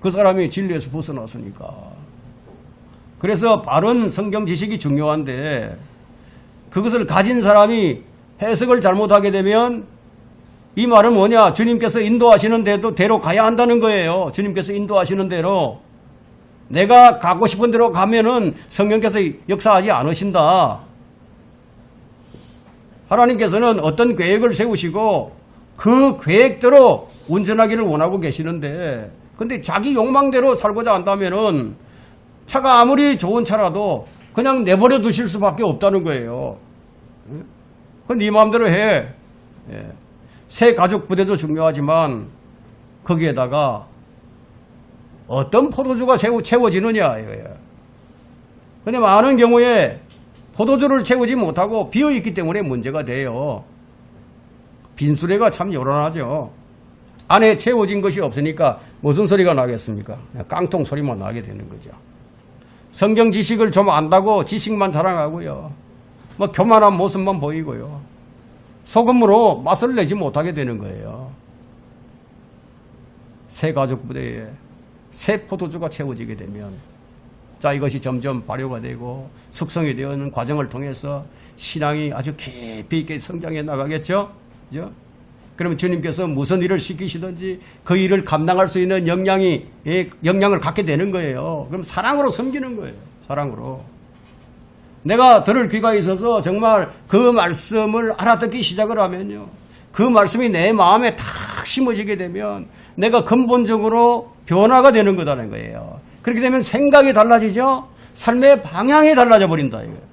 그 사람이 진리에서 벗어났으니까. 그래서 바른 성경 지식이 중요한데 그것을 가진 사람이 해석을 잘못하게 되면 이 말은 뭐냐? 주님께서 인도하시는 대로 가야 한다는 거예요. 주님께서 인도하시는 대로. 내가 가고 싶은 대로 가면은 성령께서 역사하지 않으신다. 하나님께서는 어떤 계획을 세우시고 그 계획대로 운전하기를 원하고 계시는데 근데 자기 욕망대로 살고자 한다면은 차가 아무리 좋은 차라도 그냥 내버려 두실 수밖에 없다는 거예요. 그건 네 마음대로 해. 새 가족 부대도 중요하지만 거기에다가 어떤 포도주가 채워지느냐 이거예요. 근데 많은 경우에 포도주를 채우지 못하고 비어있기 때문에 문제가 돼요. 빈수레가 참 요란하죠. 안에 채워진 것이 없으니까 무슨 소리가 나겠습니까? 깡통 소리만 나게 되는 거죠. 성경 지식을 좀 안다고 지식만 자랑하고요. 뭐 교만한 모습만 보이고요. 소금으로 맛을 내지 못하게 되는 거예요. 새 가족 부대에 새 포도주가 채워지게 되면 자 이것이 점점 발효가 되고 숙성이 되는 과정을 통해서 신앙이 아주 깊이 있게 성장해 나가겠죠. 그죠? 그러면 주님께서 무슨 일을 시키시든지 그 일을 감당할 수 있는 역량을 갖게 되는 거예요. 그럼 사랑으로 섬기는 거예요. 사랑으로. 내가 들을 귀가 있어서 정말 그 말씀을 알아듣기 시작을 하면요. 그 말씀이 내 마음에 탁 심어지게 되면 내가 근본적으로 변화가 되는 거다는 거예요. 그렇게 되면 생각이 달라지죠. 삶의 방향이 달라져 버린다 이거예요.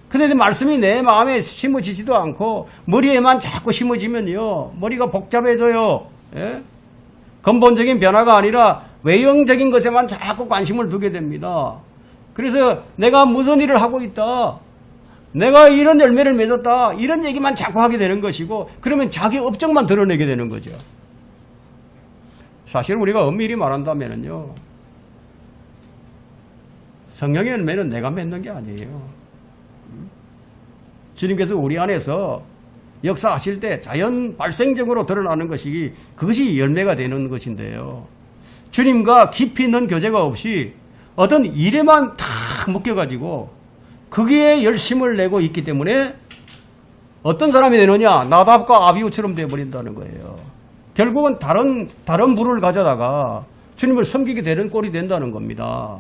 그런데 말씀이 내 마음에 심어지지도 않고 머리에만 자꾸 심어지면요. 머리가 복잡해져요. 예? 근본적인 변화가 아니라 외형적인 것에만 자꾸 관심을 두게 됩니다. 그래서 내가 무슨 일을 하고 있다. 내가 이런 열매를 맺었다. 이런 얘기만 자꾸 하게 되는 것이고 그러면 자기 업적만 드러내게 되는 거죠. 사실 우리가 엄밀히 말한다면요. 성령의 열매는 내가 맺는 게 아니에요. 주님께서 우리 안에서 역사하실 때 자연 발생적으로 드러나는 것이 그것이 열매가 되는 것인데요. 주님과 깊이 있는 교제가 없이 어떤 일에만 탁 묶여가지고 거기에 열심을 내고 있기 때문에 어떤 사람이 되느냐? 나답과 아비후처럼 되어버린다는 거예요. 결국은 다른 부를 가져다가 주님을 섬기게 되는 꼴이 된다는 겁니다.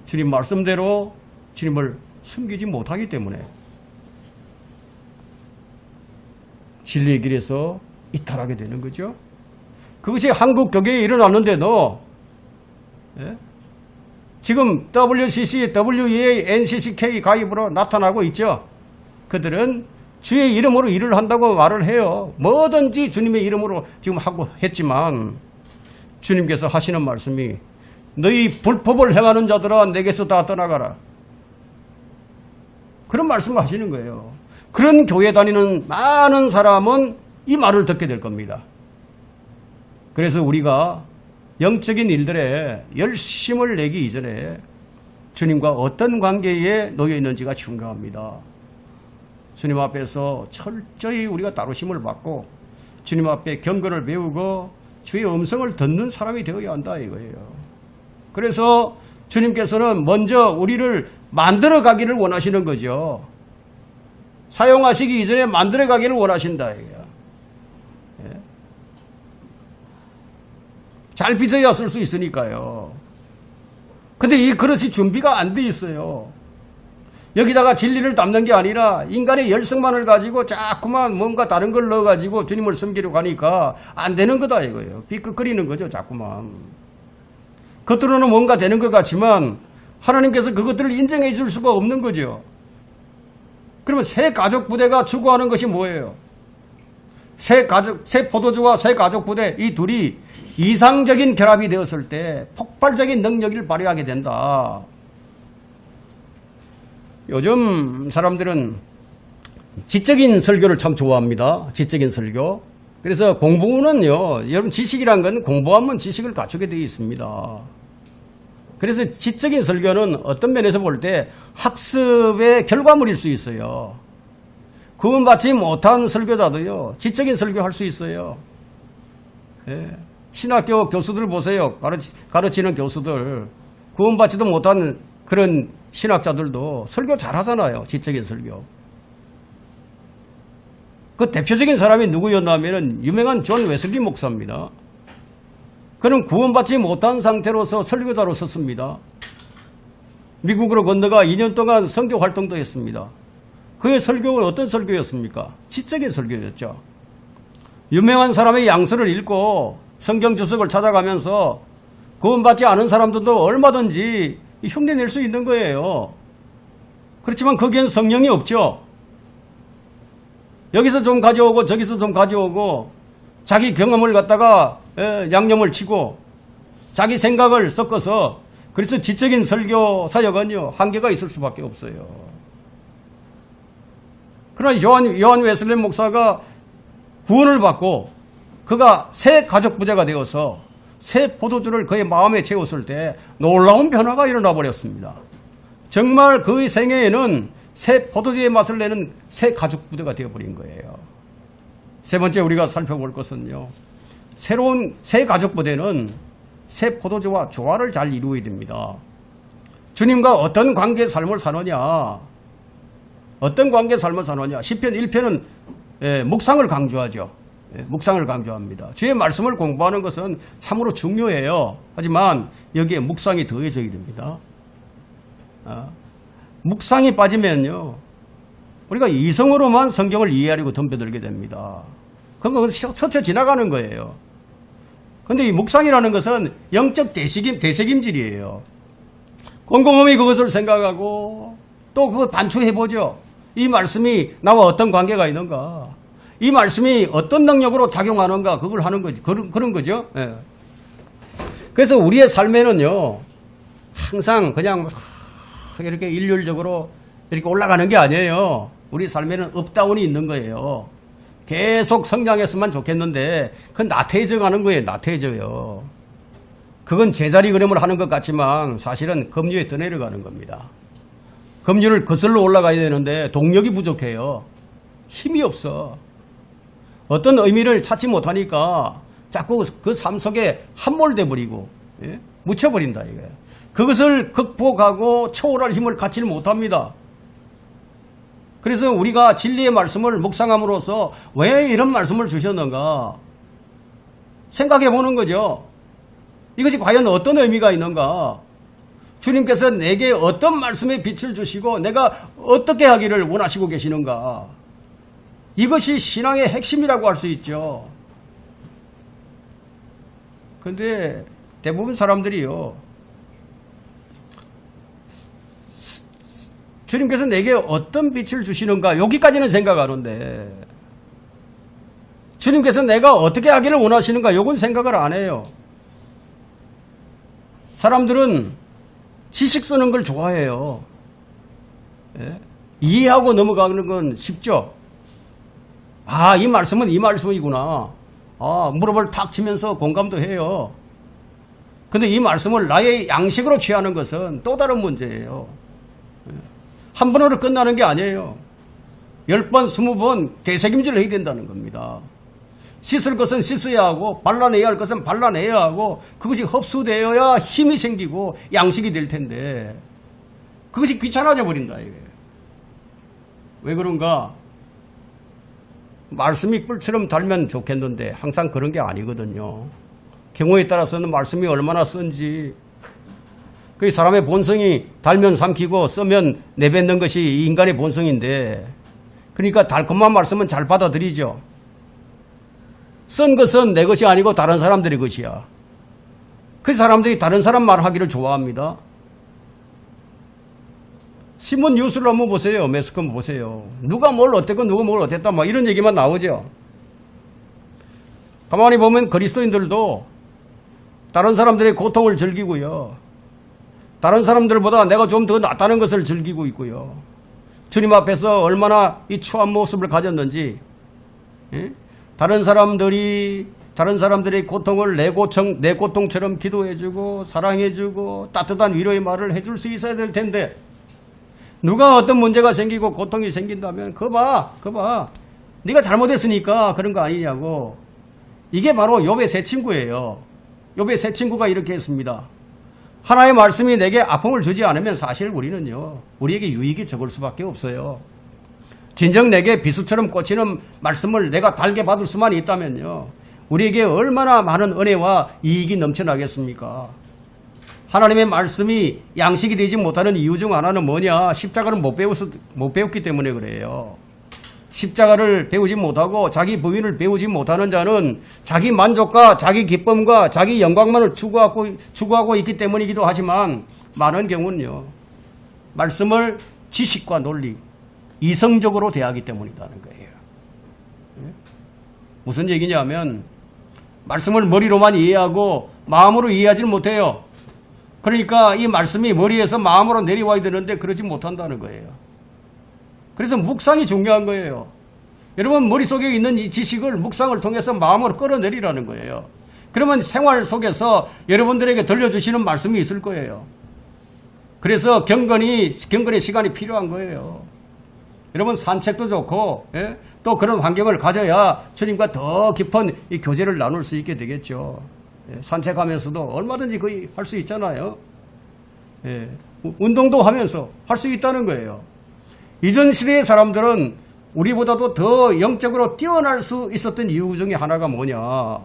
주님 말씀대로 주님을 숨기지 못하기 때문에 진리의 길에서 이탈하게 되는 거죠. 그것이 한국 교계에 일어났는데도 지금 WCC, WEA, NCCK 가입으로 나타나고 있죠. 그들은 주의 이름으로 일을 한다고 말을 해요. 뭐든지 주님의 이름으로 지금 하고 했지만 주님께서 하시는 말씀이 너희 불법을 행하는 자들아 내게서 다 떠나가라. 그런 말씀을 하시는 거예요. 그런 교회 다니는 많은 사람은 이 말을 듣게 될 겁니다. 그래서 우리가 영적인 일들에 열심을 내기 이전에 주님과 어떤 관계에 놓여 있는지가 중요합니다. 주님 앞에서 철저히 우리가 따르심을 받고 주님 앞에 경건을 배우고 주의 음성을 듣는 사람이 되어야 한다 이거예요. 그래서 주님께서는 먼저 우리를 만들어 가기를 원하시는 거죠. 사용하시기 이전에 만들어 가기를 원하신다 이거예요. 잘 빚어야 쓸 수 있으니까요. 근데 이 그릇이 준비가 안 돼 있어요. 여기다가 진리를 담는 게 아니라 인간의 열성만을 가지고 자꾸만 뭔가 다른 걸 넣어가지고 주님을 섬기려고 하니까 안 되는 거다 이거예요. 삐끗거리는 거죠 자꾸만. 겉으로는 뭔가 되는 것 같지만 하나님께서 그것들을 인정해 줄 수가 없는 거죠. 그러면 새 가족 부대가 추구하는 것이 뭐예요? 새 포도주와 새 가족 부대 이 둘이 이상적인 결합이 되었을 때 폭발적인 능력을 발휘하게 된다. 요즘 사람들은 지적인 설교를 참 좋아합니다. 지적인 설교. 그래서 공부는요, 여러분 지식이란 건 공부하면 지식을 갖추게 되어 있습니다. 그래서 지적인 설교는 어떤 면에서 볼 때 학습의 결과물일 수 있어요. 구원받지 못한 설교자도요, 지적인 설교할 수 있어요. 예. 신학교 교수들 보세요. 가르치는 교수들. 구원받지도 못한 그런 신학자들도 설교 잘하잖아요. 지적인 설교. 그 대표적인 사람이 누구였냐면 유명한 존 웨슬리 목사입니다. 그는 구원받지 못한 상태로서 설교자로 섰습니다. 미국으로 건너가 2년 동안 선교 활동도 했습니다. 그의 설교는 어떤 설교였습니까? 지적인 설교였죠. 유명한 사람의 양서를 읽고 성경 주석을 찾아가면서 구원받지 않은 사람들도 얼마든지 흉내낼 수 있는 거예요. 그렇지만 거기엔 성령이 없죠. 여기서 좀 가져오고 저기서 좀 가져오고 자기 경험을 갖다가 양념을 치고 자기 생각을 섞어서, 그래서 지적인 설교 사역은요 한계가 있을 수밖에 없어요. 그러나 요한 웨슬리 목사가 구원을 받고 그가 새 가족 부자가 되어서 새 포도주를 그의 마음에 채웠을 때 놀라운 변화가 일어나 버렸습니다. 정말 그의 생애에는 새 포도주의 맛을 내는 새 가족 부자가 되어버린 거예요. 세 번째 우리가 살펴볼 것은요, 새로운 새 가족 부대는 새 포도주와 조화를 잘 이루어야 됩니다. 주님과 어떤 관계의 삶을 사느냐, 어떤 관계의 삶을 사느냐. 시편 1편은 묵상을 강조하죠. 묵상을 강조합니다. 주의 말씀을 공부하는 것은 참으로 중요해요. 하지만 여기에 묵상이 더해져야 됩니다. 묵상이 빠지면요, 우리가 이성으로만 성경을 이해하려고 덤벼들게 됩니다. 그건 스쳐 지나가는 거예요. 그런데 이 묵상이라는 것은 영적 되새김질이에요. 곰곰이 그것을 생각하고 또 그거 반추해보죠. 이 말씀이 나와 어떤 관계가 있는가, 이 말씀이 어떤 능력으로 작용하는가, 그걸 하는 거지. 그런 거죠. 예. 그래서 우리의 삶에는요, 항상 그냥 이렇게 일률적으로 이렇게 올라가는 게 아니에요. 우리 삶에는 업다운이 있는 거예요. 계속 성장했으면 좋겠는데 그건 나태해져 가는 거예요. 나태해져요. 그건 제자리 걸음을 하는 것 같지만 사실은 급류에 더 내려가는 겁니다. 급류를 거슬러 올라가야 되는데 동력이 부족해요. 힘이 없어. 어떤 의미를 찾지 못하니까 자꾸 그 삶 속에 함몰돼 버리고, 예? 묻혀버린다 이거예요. 그것을 극복하고 초월할 힘을 갖지를 못합니다. 그래서 우리가 진리의 말씀을 묵상함으로써 왜 이런 말씀을 주셨는가 생각해 보는 거죠. 이것이 과연 어떤 의미가 있는가, 주님께서 내게 어떤 말씀의 빛을 주시고 내가 어떻게 하기를 원하시고 계시는가, 이것이 신앙의 핵심이라고 할 수 있죠. 그런데 대부분 사람들이요, 주님께서 내게 어떤 빛을 주시는가 여기까지는 생각하는데 주님께서 내가 어떻게 하기를 원하시는가 이건 생각을 안 해요. 사람들은 지식 쓰는 걸 좋아해요. 예? 이해하고 넘어가는 건 쉽죠. 아, 이 말씀은 이 말씀이구나. 아, 무릎을 탁 치면서 공감도 해요. 근데 이 말씀을 나의 양식으로 취하는 것은 또 다른 문제예요. 한 번으로 끝나는 게 아니에요. 10번, 20번 되새김질을 해야 된다는 겁니다. 씻을 것은 씻어야 하고 발라내야 할 것은 발라내야 하고 그것이 흡수되어야 힘이 생기고 양식이 될 텐데 그것이 귀찮아져 버린다 이게. 왜 그런가? 말씀이 꿀처럼 달면 좋겠는데 항상 그런 게 아니거든요. 경우에 따라서는 말씀이 얼마나 쓴지, 그 사람의 본성이 달면 삼키고 쓰면 내뱉는 것이 인간의 본성인데, 그러니까 달콤한 말씀은 잘 받아들이죠. 쓴 것은 내 것이 아니고 다른 사람들의 것이야. 그 사람들이 다른 사람 말하기를 좋아합니다. 신문 뉴스를 한번 보세요. 매스컴 보세요. 누가 뭘 어땠고 누가 뭘 어땠다 막 이런 얘기만 나오죠. 가만히 보면 그리스도인들도 다른 사람들의 고통을 즐기고요, 다른 사람들보다 내가 좀 더 낫다는 것을 즐기고 있고요, 주님 앞에서 얼마나 이 추한 모습을 가졌는지, 예? 다른 사람들이 다른 사람들의 고통을 내 고통처럼 기도해주고 사랑해주고 따뜻한 위로의 말을 해줄 수 있어야 될 텐데 누가 어떤 문제가 생기고 고통이 생긴다면 그거 봐. 네가 잘못했으니까 그런 거 아니냐고. 이게 바로 욥의 새 친구예요. 욥의 새 친구가 이렇게 했습니다. 하나의 말씀이 내게 아픔을 주지 않으면 사실 우리에게 유익이 적을 수밖에 없어요. 진정 내게 비수처럼 꽂히는 말씀을 내가 달게 받을 수만 있다면요. 우리에게 얼마나 많은 은혜와 이익이 넘쳐나겠습니까? 하나님의 말씀이 양식이 되지 못하는 이유 중 하나는 뭐냐? 십자가를 못 배웠기 때문에 그래요. 십자가를 배우지 못하고 자기 부인을 배우지 못하는 자는 자기 만족과 자기 기쁨과 자기 영광만을 추구하고 있기 때문이기도 하지만 많은 경우는요. 말씀을 지식과 논리, 이성적으로 대하기 때문이라는 거예요. 무슨 얘기냐면 말씀을 머리로만 이해하고 마음으로 이해하지는 못해요. 그러니까 이 말씀이 머리에서 마음으로 내려와야 되는데 그러지 못한다는 거예요. 그래서 묵상이 중요한 거예요. 여러분 머릿속에 있는 이 지식을 묵상을 통해서 마음으로 끌어내리라는 거예요. 그러면 생활 속에서 여러분들에게 들려주시는 말씀이 있을 거예요. 그래서 경건의 시간이 필요한 거예요. 여러분 산책도 좋고 또 그런 환경을 가져야 주님과 더 깊은 이 교제를 나눌 수 있게 되겠죠. 산책하면서도 얼마든지 거의 할 수 있잖아요. 운동도 하면서 할 수 있다는 거예요. 이전 시대의 사람들은 우리보다도 더 영적으로 뛰어날 수 있었던 이유 중에 하나가 뭐냐.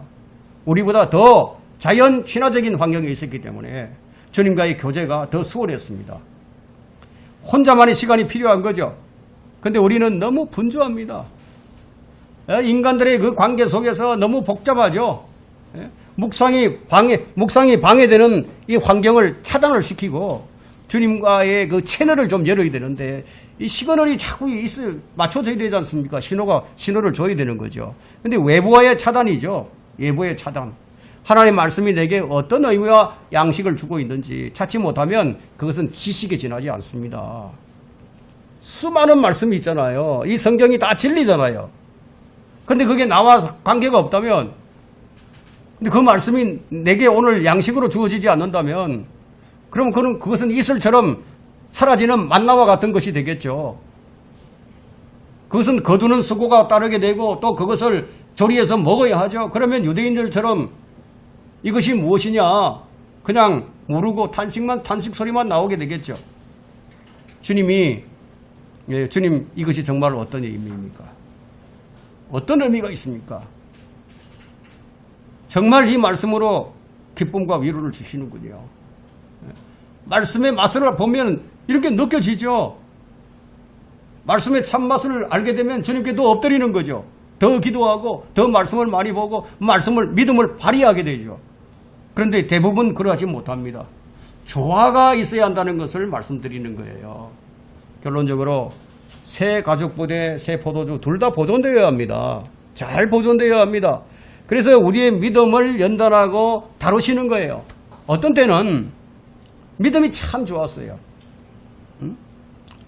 우리보다 더 자연 친화적인 환경에 있었기 때문에 주님과의 교제가 더 수월했습니다. 혼자만의 시간이 필요한 거죠. 근데 우리는 너무 분주합니다. 인간들의 그 관계 속에서 너무 복잡하죠. 묵상이 방해되는 이 환경을 차단을 시키고 주님과의 그 채널을 좀 열어야 되는데 이 시그널이 자꾸 맞춰져야 되지 않습니까? 신호를 줘야 되는 거죠. 근데 외부와의 차단이죠. 외부의 차단. 하나님의 말씀이 내게 어떤 의미와 양식을 주고 있는지 찾지 못하면 그것은 지식에 지나지 않습니다. 수많은 말씀이 있잖아요. 이 성경이 다 진리잖아요. 그런데 그게 나와 관계가 없다면, 근데 그 말씀이 내게 오늘 양식으로 주어지지 않는다면, 그럼 그것은 이슬처럼 사라지는 만나와 같은 것이 되겠죠. 그것은 거두는 수고가 따르게 되고 또 그것을 조리해서 먹어야 하죠. 그러면 유대인들처럼 이것이 무엇이냐 그냥 모르고 탄식 소리만 나오게 되겠죠. 주님 이것이 정말 어떤 의미입니까? 어떤 의미가 있습니까? 정말 이 말씀으로 기쁨과 위로를 주시는군요. 말씀의 맛을 보면 이렇게 느껴지죠. 말씀의 참맛을 알게 되면 주님께 더 엎드리는 거죠. 더 기도하고 더 말씀을 많이 보고 믿음을 발휘하게 되죠. 그런데 대부분 그러하지 못합니다. 조화가 있어야 한다는 것을 말씀드리는 거예요. 결론적으로 새 가죽부대, 새 포도주 둘 다 보존되어야 합니다. 잘 보존되어야 합니다. 그래서 우리의 믿음을 연단하고 다루시는 거예요. 어떤 때는 믿음이 참 좋았어요.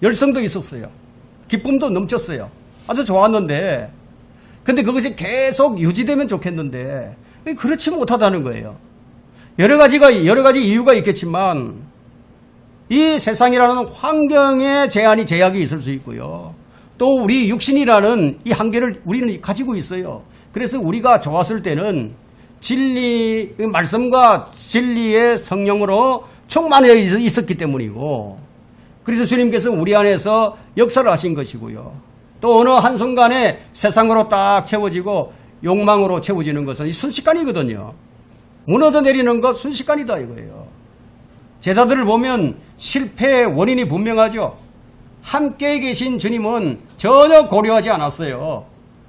열성도 있었어요. 기쁨도 넘쳤어요. 아주 좋았는데 근데 그것이 계속 유지되면 좋겠는데 그렇지 못하다는 거예요. 여러 가지 이유가 있겠지만 이 세상이라는 환경에 제약이 있을 수 있고요. 또 우리 육신이라는 이 한계를 우리는 가지고 있어요. 그래서 우리가 좋았을 때는 말씀과 진리의 성령으로 충만해 있었기 때문이고, 그래서 주님께서 우리 안에서 역사를 하신 것이고요. 또 어느 한순간에 세상으로 딱 채워지고 욕망으로 채워지는 것은 순식간이거든요. 무너져 내리는 것 순식간이다 이거예요. 제자들을 보면 실패의 원인이 분명하죠. 함께 계신 주님은 전혀 고려하지 않았어요.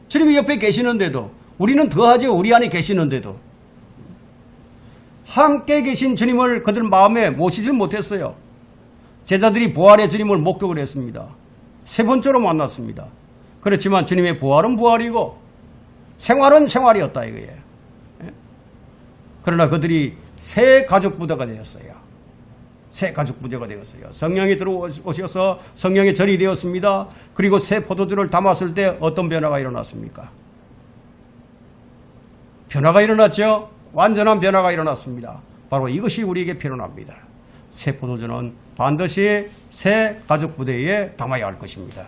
주님이 옆에 계시는데도, 우리는 더하죠. 우리 안에 계시는데도. 함께 계신 주님을 그들 마음에 모시질 못했어요. 제자들이 부활의 주님을 목격을 했습니다. 세 번째로 만났습니다. 그렇지만 주님의 부활은 부활이고 생활은 생활이었다 이거예요. 그러나 그들이 새 가죽부대가 되었어요. 새 가죽부대가 되었어요. 성령이 들어오셔서 성령의 절이 되었습니다. 그리고 새 포도주를 담았을 때 어떤 변화가 일어났습니까? 변화가 일어났죠. 완전한 변화가 일어났습니다. 바로 이것이 우리에게 필요합니다. 새 포도주는 반드시 새 가족부대에 담아야 할 것입니다.